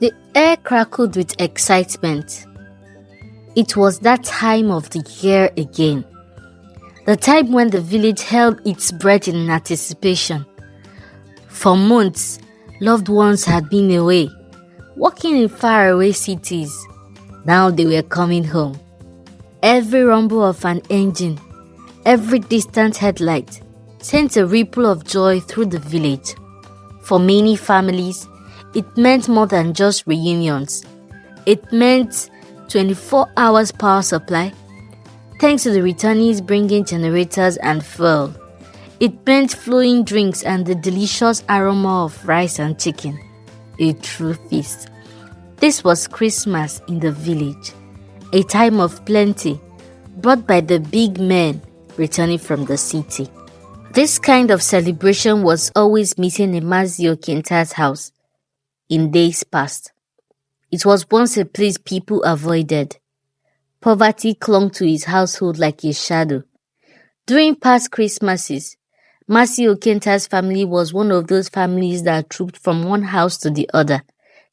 The air crackled with excitement. It was that time of the year again. The time when the village held its breath in anticipation. For months, loved ones had been away, working in faraway cities. Now they were coming home. Every rumble of an engine, every distant headlight sent a ripple of joy through the village. For many families, it meant more than just reunions. It meant 24 hours power supply, thanks to the returnees bringing generators and fuel. It meant flowing drinks and the delicious aroma of rice and chicken. A true feast. This was Christmas in the village, a time of plenty, brought by the big men returning from the city. This kind of celebration was always missing in Mazio Kinta's house in days past. It was once a place people avoided. Poverty clung to his household like a shadow. During past Christmases, Mazio Kinta's family was one of those families that trooped from one house to the other,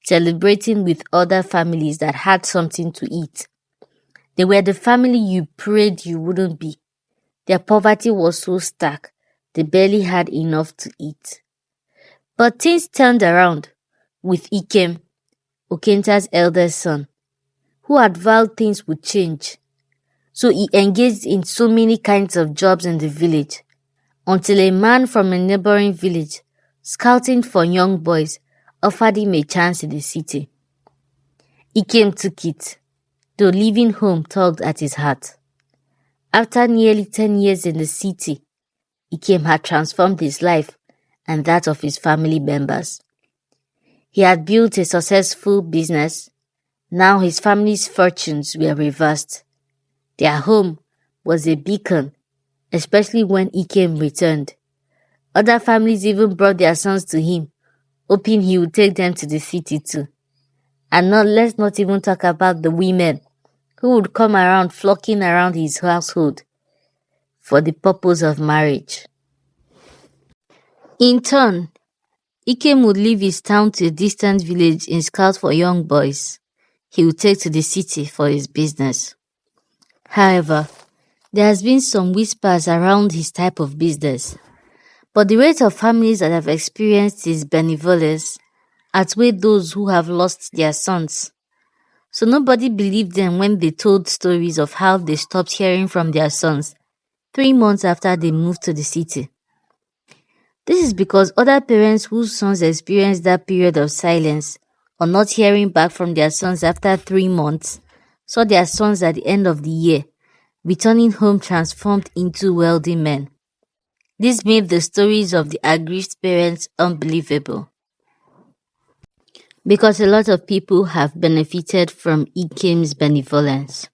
celebrating with other families that had something to eat. They were the family you prayed you wouldn't be. Their poverty was so stark, they barely had enough to eat. But things turned around with Ikem, Okenta's eldest son, who had vowed things would change. So he engaged in so many kinds of jobs in the village, until a man from a neighboring village, scouting for young boys, offered him a chance in the city. Ikem took it, though leaving home tugged at his heart. After nearly 10 years in the city, Ikem had transformed his life and that of his family members. He had built a successful business. Now his family's fortunes were reversed. Their home was a beacon, especially when Ikem returned. Other families even brought their sons to him, hoping he would take them to the city too. And let's not even talk about the women who would come around flocking around his household for the purpose of marriage. In turn, Ikem would leave his town to a distant village in scout for young boys he would take to the city for his business. However, there has been some whispers around his type of business, but the rate of families that have experienced his benevolence outweigh those who have lost their sons. So nobody believed them when they told stories of how they stopped hearing from their sons 3 months after they moved to the city. This is because other parents whose sons experienced that period of silence or not hearing back from their sons after 3 months saw their sons at the end of the year returning home transformed into wealthy men. This made the stories of the aggrieved parents unbelievable, because a lot of people have benefited from Ikem's benevolence.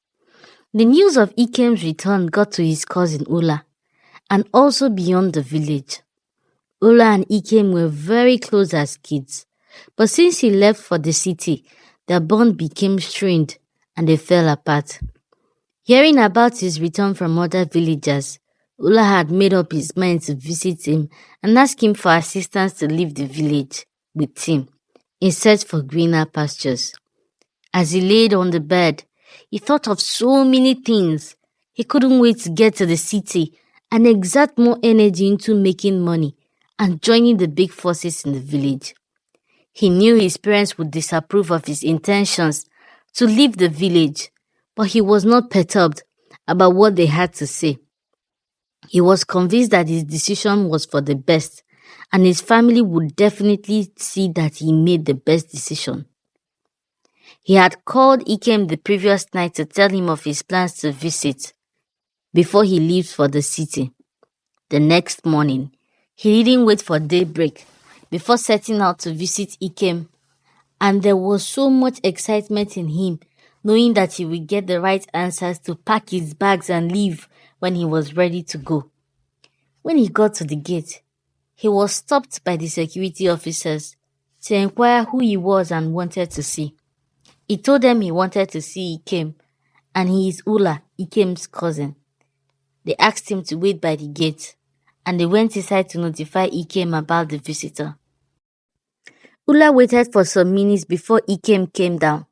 The news of Ikem's return got to his cousin Ula, and also beyond the village. Ula and Ikem were very close as kids, but since he left for the city, their bond became strained and they fell apart. Hearing about his return from other villagers, Ula had made up his mind to visit him and ask him for assistance to leave the village with him in search for greener pastures. As he laid on the bed, he thought of so many things. He couldn't wait to get to the city and exert more energy into making money and joining the big forces in the village. He knew his parents would disapprove of his intentions to leave the village, but he was not perturbed about what they had to say. He was convinced that his decision was for the best, and his family would definitely see that he made the best decision. He had called Ikem the previous night to tell him of his plans to visit before he left for the city. The next morning, he didn't wait for daybreak before setting out to visit Ikem, and there was so much excitement in him, knowing that he would get the right answers to pack his bags and leave when he was ready to go. When he got to the gate, he was stopped by the security officers to inquire who he was and wanted to see. He told them he wanted to see Ikem, and he is Ula, Ikem's cousin. They asked him to wait by the gate, and they went inside to notify Ikem about the visitor. Ula waited for some minutes before Ikem came down.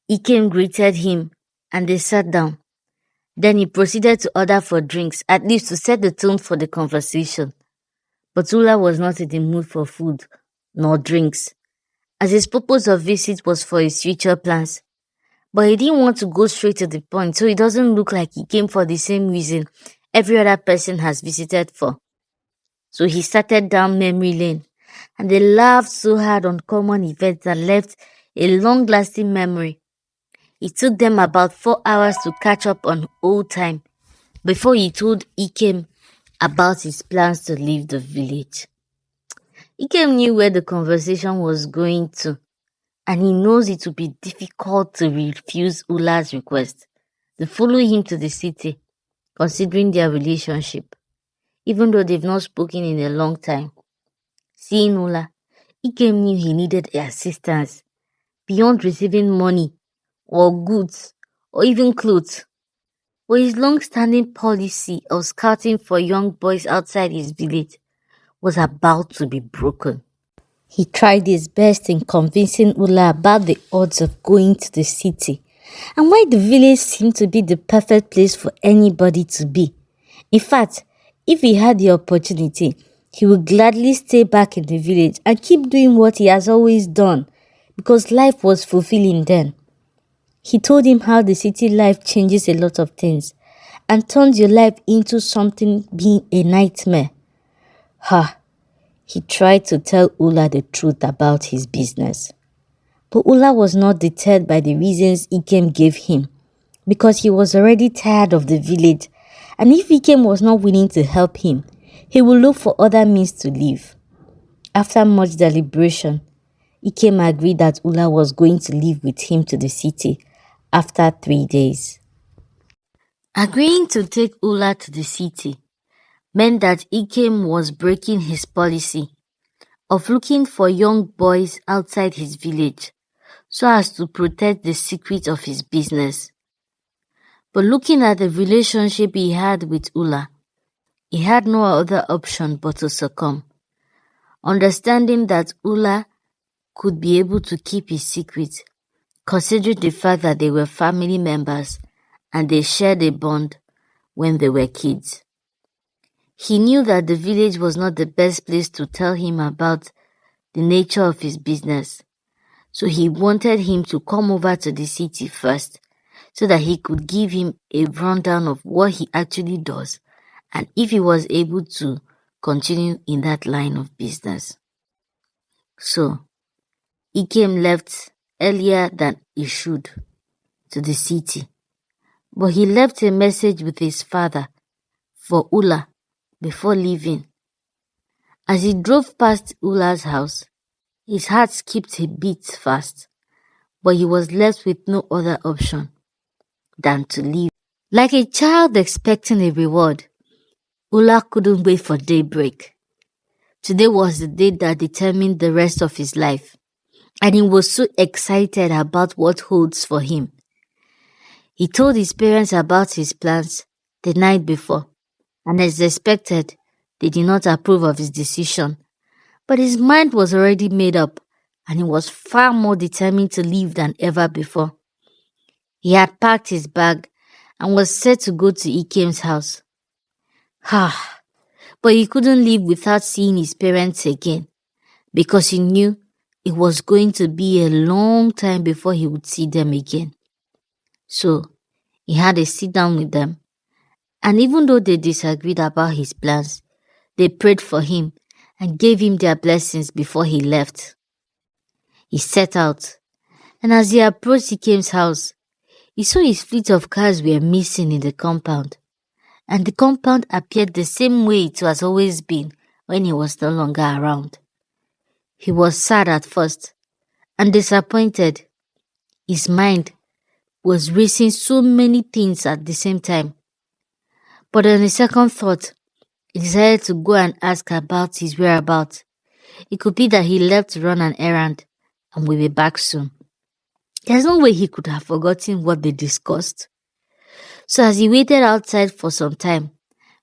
Ikem greeted him and they sat down. Then he proceeded to order for drinks, at least to set the tone for the conversation. But Ula was not in the mood for food nor drinks, as his purpose of visit was for his future plans. But he didn't want to go straight to the point, so it doesn't look like he came for the same reason every other person has visited for. So he started down memory lane, and they laughed so hard on common events that left a long-lasting memory. It took them about 4 hours to catch up on old time before he told Ikem about his plans to leave the village. Ikem knew where the conversation was going to, and he knows it would be difficult to refuse Ula's request to follow him to the city, considering their relationship, even though they've not spoken in a long time. Seeing Ula, Ikem knew he needed assistance beyond receiving money or goods or even clothes. But his long-standing policy of scouting for young boys outside his village was about to be broken. He tried his best in convincing Ula about the odds of going to the city and why the village seemed to be the perfect place for anybody to be. In fact, if he had the opportunity, he would gladly stay back in the village and keep doing what he has always done because life was fulfilling then. He told him how the city life changes a lot of things and turns your life into something being a nightmare. He tried to tell Ula the truth about his business. But Ula was not deterred by the reasons Ikem gave him because he was already tired of the village, and if Ikem was not willing to help him, he would look for other means to live. After much deliberation, Ikem agreed that Ula was going to live with him to the city after 3 days. Agreeing to take Ula to the city meant that Ikem was breaking his policy of looking for young boys outside his village so as to protect the secret of his business. But looking at the relationship he had with Ula, he had no other option but to succumb, understanding that Ula could be able to keep his secret, considering the fact that they were family members and they shared a bond when they were kids. He knew that the village was not the best place to tell him about the nature of his business, so he wanted him to come over to the city first so that he could give him a rundown of what he actually does and if he was able to continue in that line of business. So, Ikem left earlier than he should to the city, but he left a message with his father for Ula before leaving. As he drove past Ula's house, his heart skipped a beat fast, but he was left with no other option than to leave. Like a child expecting a reward, Ula couldn't wait for daybreak. Today was the day that determined the rest of his life, and he was so excited about what holds for him. He told his parents about his plans the night before, and as expected, they did not approve of his decision. But his mind was already made up, and he was far more determined to leave than ever before. He had packed his bag and was set to go to Ikem's house. But he couldn't leave without seeing his parents again, because he knew it was going to be a long time before he would see them again. So, he had a sit down with them, and even though they disagreed about his plans, they prayed for him and gave him their blessings before he left. He set out, and as he approached Ikem's house, he saw his fleet of cars were missing in the compound, and the compound appeared the same way it has always been when he was no longer around. He was sad at first and disappointed. His mind was racing so many things at the same time. But on a second thought, he decided to go and ask about his whereabouts. It could be that he left to run an errand and will be back soon. There's no way he could have forgotten what they discussed. So as he waited outside for some time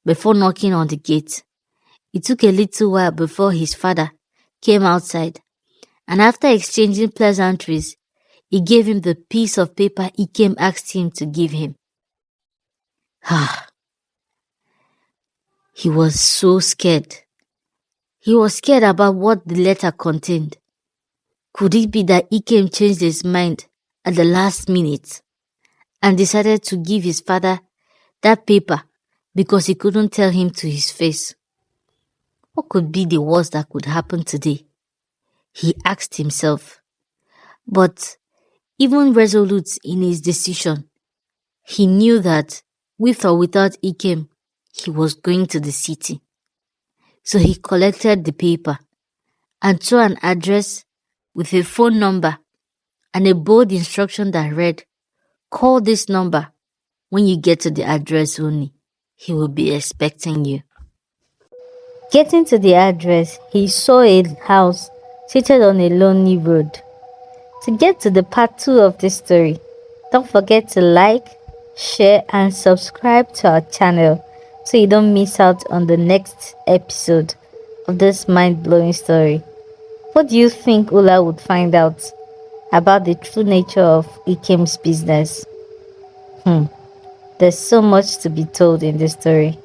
before knocking on the gate, it took a little while before his father came outside And after exchanging pleasantries, he gave him the piece of paper Ikem asked him to give him. He was so scared. He was scared about what the letter contained. Could it be that Ikem changed his mind at the last minute and decided to give his father that paper because he couldn't tell him to his face? What could be the worst that could happen today? He asked himself. But even resolute in his decision, he knew that with or without Ikem, he was going to the city. So he collected the paper and saw an address with a phone number and a bold instruction that read, "Call this number when you get to the address only. He will be expecting you." Getting to the address, he saw a house seated on a lonely road. To get to the part 2 of this story, don't forget to like, share and subscribe to our channel so you don't miss out on the next episode of this mind-blowing story. What do you think Ula would find out about the true nature of Ikem's business? There's so much to be told in this story.